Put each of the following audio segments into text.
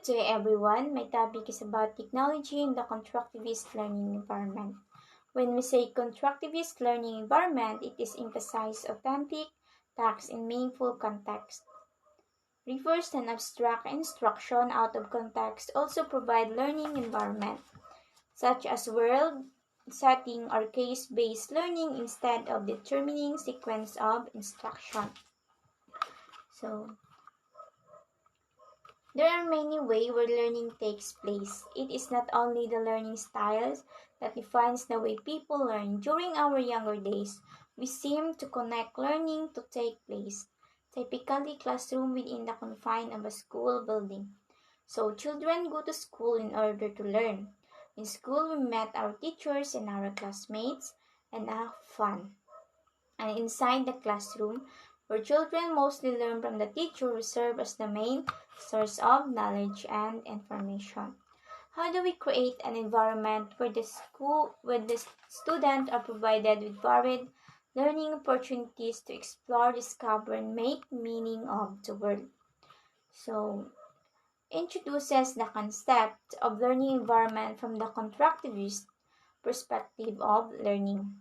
day, everyone. My topic is about technology in the constructivist learning environment. When we say constructivist learning environment, it is emphasized authentic, tasks in meaningful context. Refers to an abstract instruction out of context also provide learning environment, such as world setting or case-based learning instead of determining sequence of instruction. So, there are many ways where learning takes place. It is not only the learning styles that defines the way people learn. During our younger days, we seem to connect learning to take place, typically classroom within the confine of a school building. So children go to school in order to learn. In school, we met our teachers and our classmates and have fun. And inside the classroom, where children mostly learn from the teacher who serve as the main source of knowledge and information. How do we create an environment where the students are provided with varied learning opportunities to explore, discover, and make meaning of the world? So, introduces the concept of learning environment from the constructivist perspective of learning.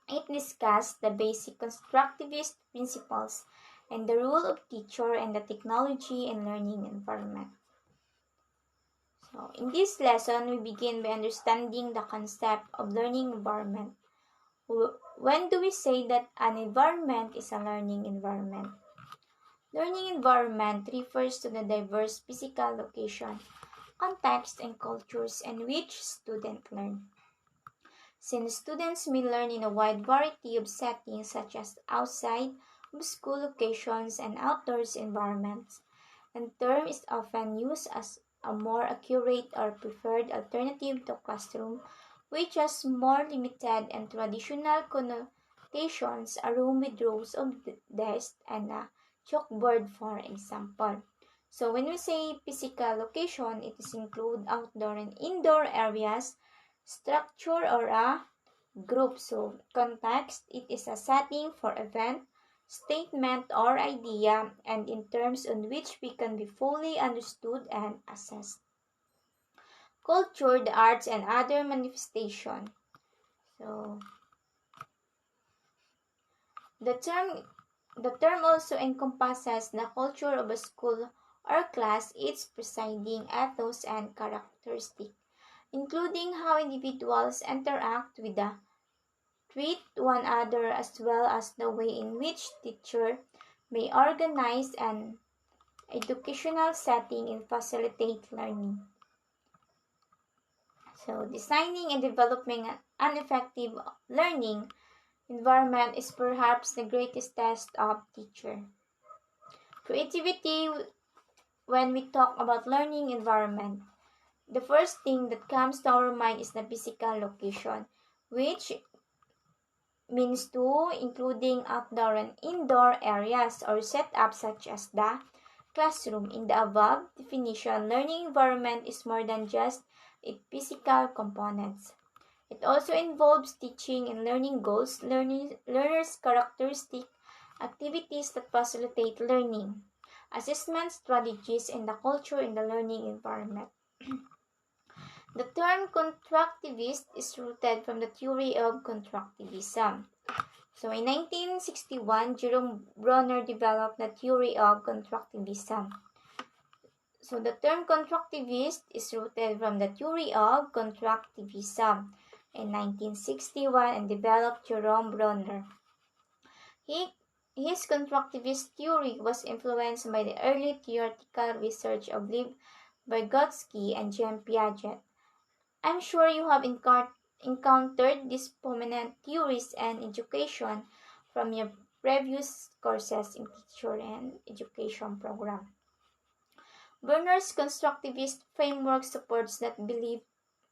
It discussed the basic constructivist principles and the role of teacher and the technology and learning environment. So, in this lesson, we begin by understanding the concept of learning environment. When do we say that an environment is a learning environment? Learning environment refers to the diverse physical location, context, and cultures in which students learn. Since students may learn in a wide variety of settings such as outside of school locations and outdoors environments, and term is often used as a more accurate or preferred alternative to classroom, which has more limited and traditional connotations, a room with rows of desks and a chalkboard, for example. So when we say physical location, it is include outdoor and indoor areas, structure or a group. So context, it is a setting for event, statement or idea, and in terms on which we can be fully understood and assessed. Culture, the arts, and other manifestation. So the term also encompasses the culture of a school or class, its presiding ethos and characteristic, including how individuals interact with the treat one another as well as the way in which teacher may organize an educational setting and facilitate learning. So, designing and developing an effective learning environment is perhaps the greatest test of teacher. Creativity when we talk about learning environment. The first thing that comes to our mind is the physical location, which means to including outdoor and indoor areas or setups such as the classroom. In the above definition, learning environment is more than just its physical components. It also involves teaching and learning goals, learners' characteristic, activities that facilitate learning, assessment strategies, and the culture in the learning environment. The term constructivist is rooted from the theory of constructivism. So in 1961, Jerome Bronner developed the theory of constructivism. So the term constructivist is rooted from the theory of constructivism in 1961 and developed Jerome Bronner. His constructivist theory was influenced by the early theoretical research of Lev Vygotsky and Jean Piaget. I'm sure you have encountered these prominent theories and education from your previous courses in teacher and education program. Bronner's constructivist framework supports that belief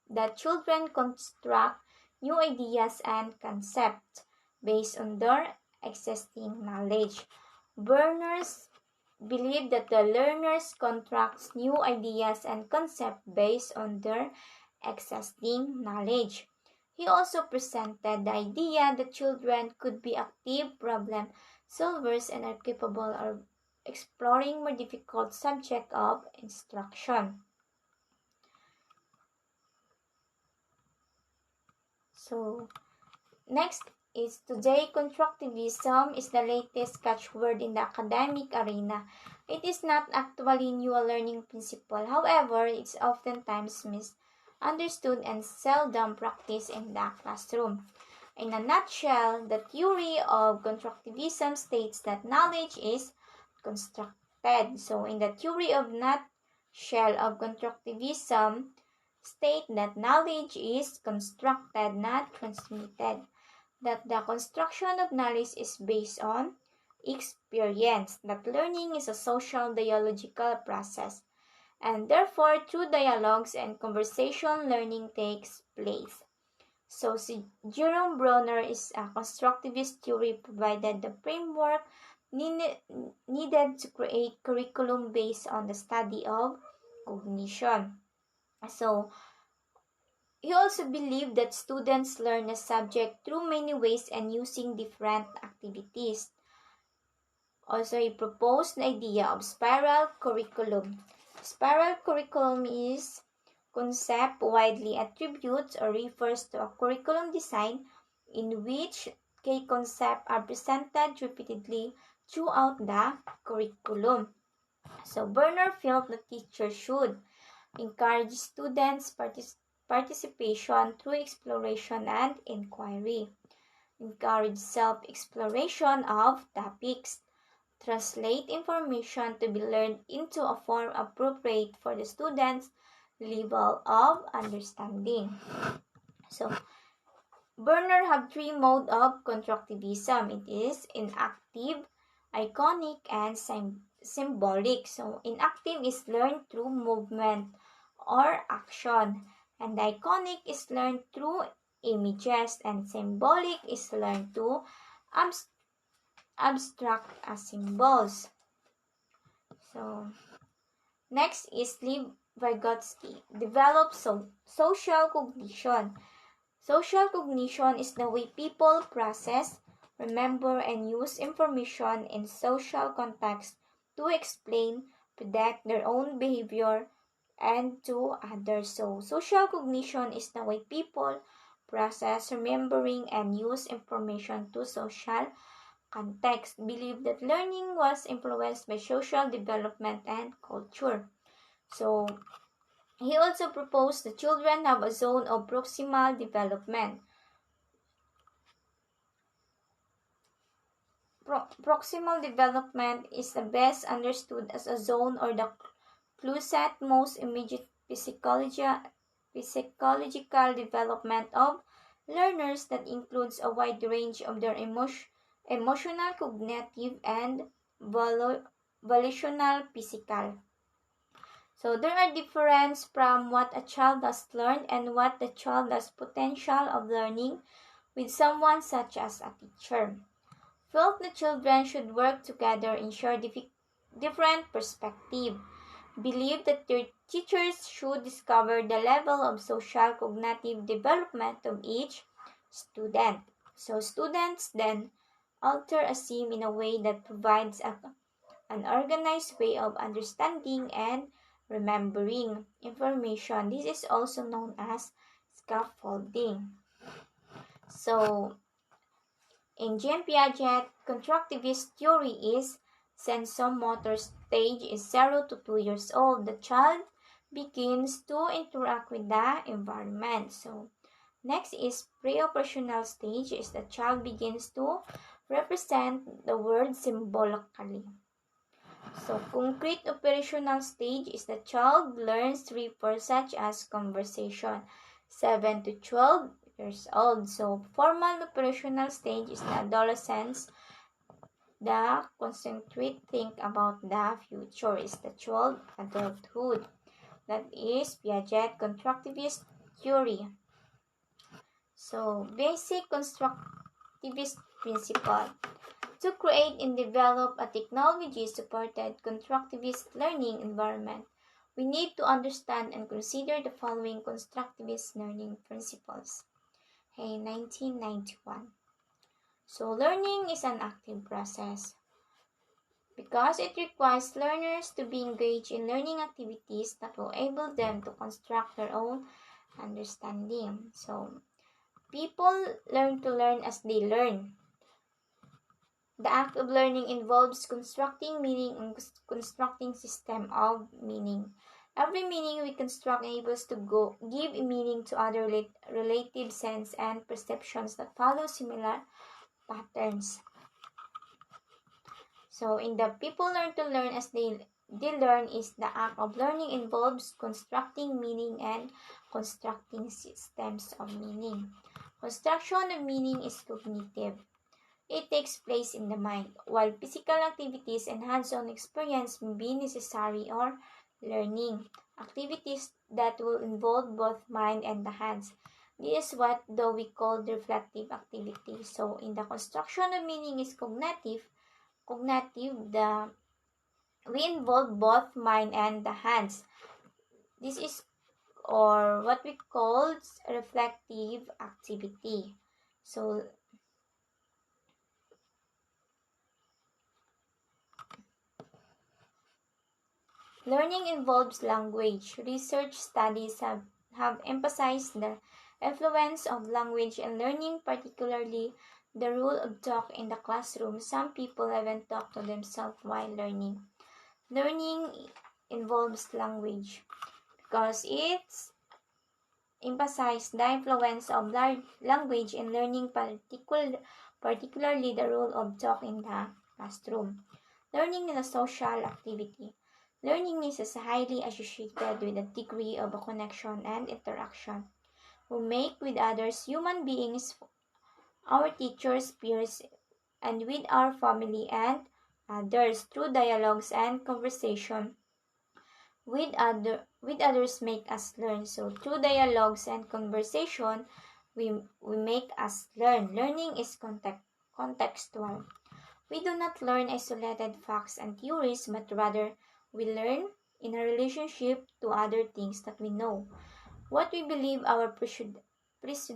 that children construct new ideas and concepts based on their existing knowledge. Bronner's believed that the learners construct new ideas and concepts based on their existing knowledge. He also presented the idea that children could be active problem solvers and are capable of exploring more difficult subject of instruction. So, next is today constructivism is the latest catchword in the academic arena. It is not actually new learning principle. However, it's oftentimes misunderstood and seldom practiced in the classroom. In a nutshell, the theory of constructivism states that knowledge is constructed. So, in the theory of nutshell of constructivism, state that knowledge is constructed, not transmitted. That the construction of knowledge is based on experience. That learning is a social dialogical process. And therefore, through dialogues and conversation, learning takes place. So, Jerome Bronner is a constructivist theory provided the framework needed to create curriculum based on the study of cognition. So, he also believed that students learn a subject through many ways and using different activities. Also, he proposed the idea of spiral curriculum. Spiral curriculum is concept widely attributes or refers to a curriculum design in which key concepts are presented repeatedly throughout the curriculum. So, Bernard felt that teachers should encourage students' participation through exploration and inquiry, encourage self-exploration of topics, translate information to be learned into a form appropriate for the student's level of understanding. So, Bernard have three modes of constructivism. It is inactive, iconic, and symbolic. So, inactive is learned through movement or action, and iconic is learned through images, and symbolic is learned through abstract symbols. So, next is Lev Vygotsky, develops social cognition. Social cognition is the way people process, remember, and use information in social context to explain, predict their own behavior, and to others. So, social cognition is the way people process, remembering, and use information to social context. Believe that learning was influenced by social development and culture. So, he also proposed that children have a zone of proximal development. Proximal development is the best understood as a zone or the closest, most immediate physiological development of learners that includes a wide range of their emotional, cognitive, and volitional physical. So there are differences from what a child has learned and what the child has potential of learning with someone such as a teacher. Felt the children should work together and share different perspectives. Believe that their teachers should discover the level of social cognitive development of each student. So students then alter a theme in a way that provides an organized way of understanding and remembering information. This is also known as scaffolding. So, in Jean Piaget, constructivist theory is sensomotor stage is 0 to 2 years old. The child begins to interact with the environment. So, next is pre-operational stage is the child begins to represent the world symbolically. So, concrete operational stage is the child learns three words such as conversation, 7 to 12 years old. So, formal operational stage is the adolescence. The concentrate think about the future is the 12 adulthood. That is Piaget constructivist theory. So, basic constructivist principle. To create and develop a technology-supported constructivist learning environment, we need to understand and consider the following constructivist learning principles. 1991. So, learning is an active process. because it requires learners to be engaged in learning activities that will enable them to construct their own understanding. So, people learn to learn as they learn. The act of learning involves constructing meaning and constructing system of meaning. Every meaning we construct enables to give meaning to other relative sense and perceptions that follow similar patterns. So in the people learn to learn as they learn is the act of learning involves constructing meaning and constructing systems of meaning. Construction of meaning is cognitive. It takes place in the mind, while physical activities and hands-on experience may be necessary or learning. Activities that will involve both mind and the hands. This is what though we call reflective activity. So in the construction of meaning is we involve both mind and the hands. This is or what we call reflective activity. So learning involves language. Research studies have emphasized the influence of language in learning, particularly the role of talk in the classroom. Some people even talk to themselves while learning. Learning involves language because it's emphasized the influence of language in learning, particularly the role of talk in the classroom. Learning is a social activity. Learning is highly associated with a degree of a connection and interaction we make with others, human beings, our teachers, peers, and with our family and others through dialogues and conversation with others make us learn. So through dialogues and conversation, we make us learn. Learning is contextual. We do not learn isolated facts and theories, but rather we learn in a relationship to other things that we know. What we believe, our prejudice,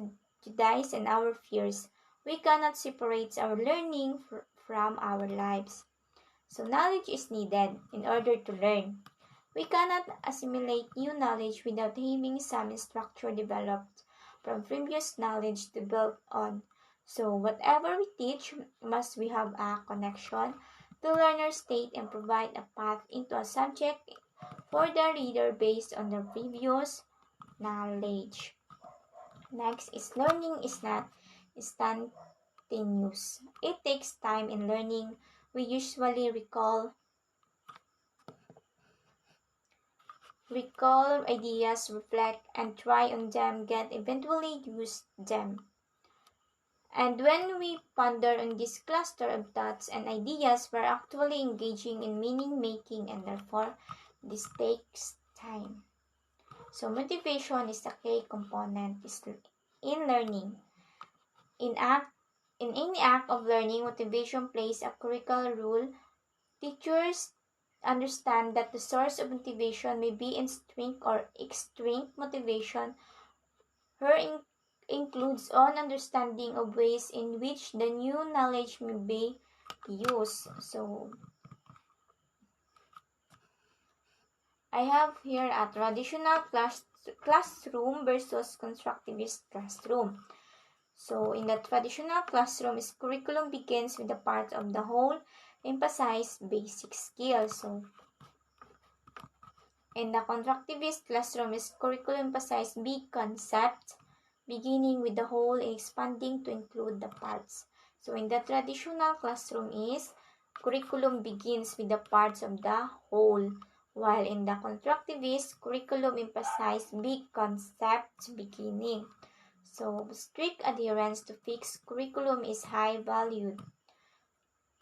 and our fears. We cannot separate our learning from our lives. So knowledge is needed in order to learn. We cannot assimilate new knowledge without having some structure developed from previous knowledge to build on. So whatever we teach must we have a connection to learner's state and provide a path into a subject for the reader based on the previous knowledge. Next is learning is not instantaneous. It takes time in learning. We usually recall ideas, reflect, and try on them, get eventually use them. And when we ponder on this cluster of thoughts and ideas, we're actually engaging in meaning making, and therefore this takes time. So motivation is a key component in learning. In any act of learning, motivation plays a critical role. Teachers understand that the source of motivation may be intrinsic or extrinsic motivation. Her includes an understanding of ways in which the new knowledge may be used. So, I have here a traditional classroom versus constructivist classroom. So, in the traditional classroom, curriculum begins with the part of the whole, emphasize basic skills. So, in the constructivist classroom, curriculum emphasize big concepts, beginning with the whole and expanding to include the parts. So, in the traditional classroom curriculum begins with the parts of the whole, while in the constructivist, curriculum emphasize big concepts beginning. So, strict adherence to fixed curriculum is high valued.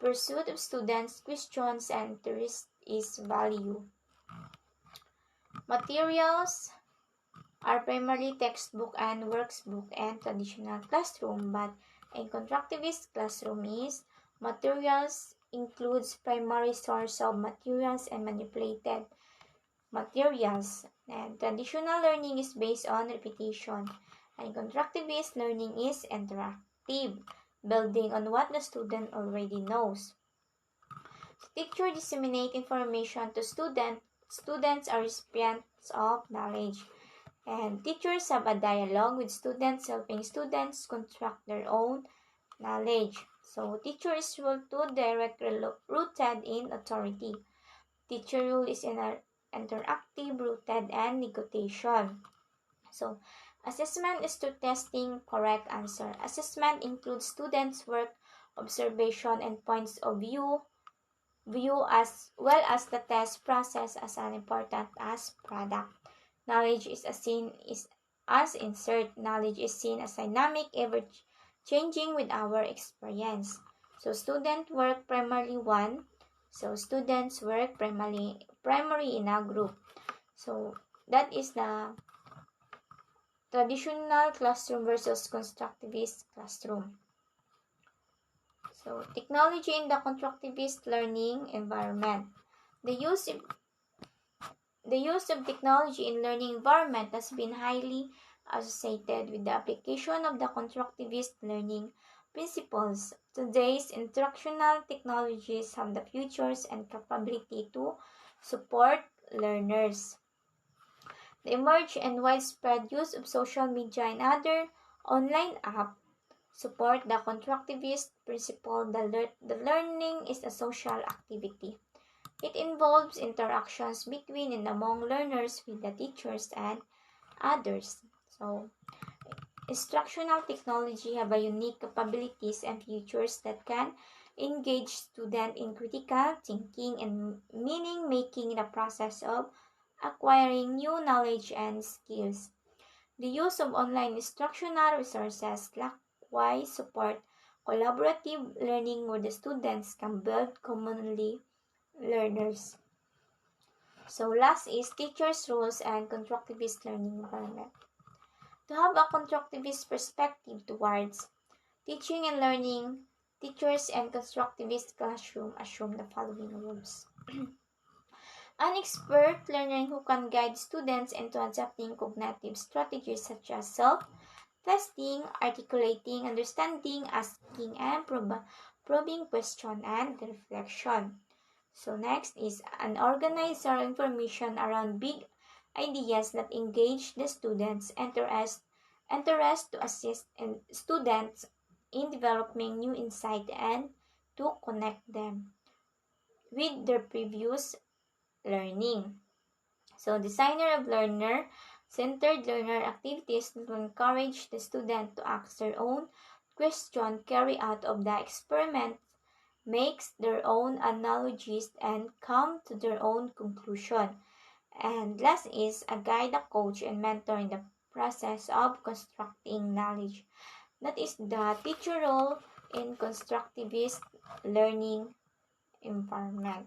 Pursuit of students' questions and interests is valued. Materials are primarily textbook and workbook and traditional classroom, but in constructivist classroom materials includes primary source of materials and manipulated materials. And traditional learning is based on repetition, and constructivist learning is interactive, building on what the student already knows. Teacher disseminate information to students. Students are recipients of knowledge. And teachers have a dialogue with students, helping students construct their own knowledge. So, teacher is rule 2, directly rooted in authority. Teacher rule is interactive, rooted, and negotiation. So, assessment is to testing correct answer. Assessment includes students' work, observation, and points of view as well as the test process as an important as product. Knowledge is as insert. Knowledge is seen as dynamic, ever changing with our experience. So student work primarily one. So students work primary in a group. So that is the traditional classroom versus constructivist classroom. So technology in the constructivist learning environment. The use of technology in learning environment has been highly associated with the application of the constructivist learning principles. Today's instructional technologies have the features and capability to support learners. The emerged and widespread use of social media and other online apps support the constructivist principle that the learning is a social activity. It involves interactions between and among learners with the teachers and others. So, instructional technology have a unique capabilities and features that can engage students in critical thinking and meaning making in the process of acquiring new knowledge and skills. The use of online instructional resources likewise support collaborative learning where the students can build commonly learners. So last is teachers' roles and constructivist learning environment. To have a constructivist perspective towards teaching and learning, teachers and constructivist classroom assume the following roles. An expert learner who can guide students into adapting cognitive strategies such as self-testing, articulating, understanding, asking, and probing question and reflection. So next is an organizer information around big ideas that engage the students' interest to assist students in developing new insight and to connect them with their previous learning. So designer of learner-centered learner activities that will encourage the student to ask their own question, carry out of the experiment, makes their own analogies and come to their own conclusion. And last is a guide, a coach, and mentor in the process of constructing knowledge. That is the teacher role in constructivist learning environment.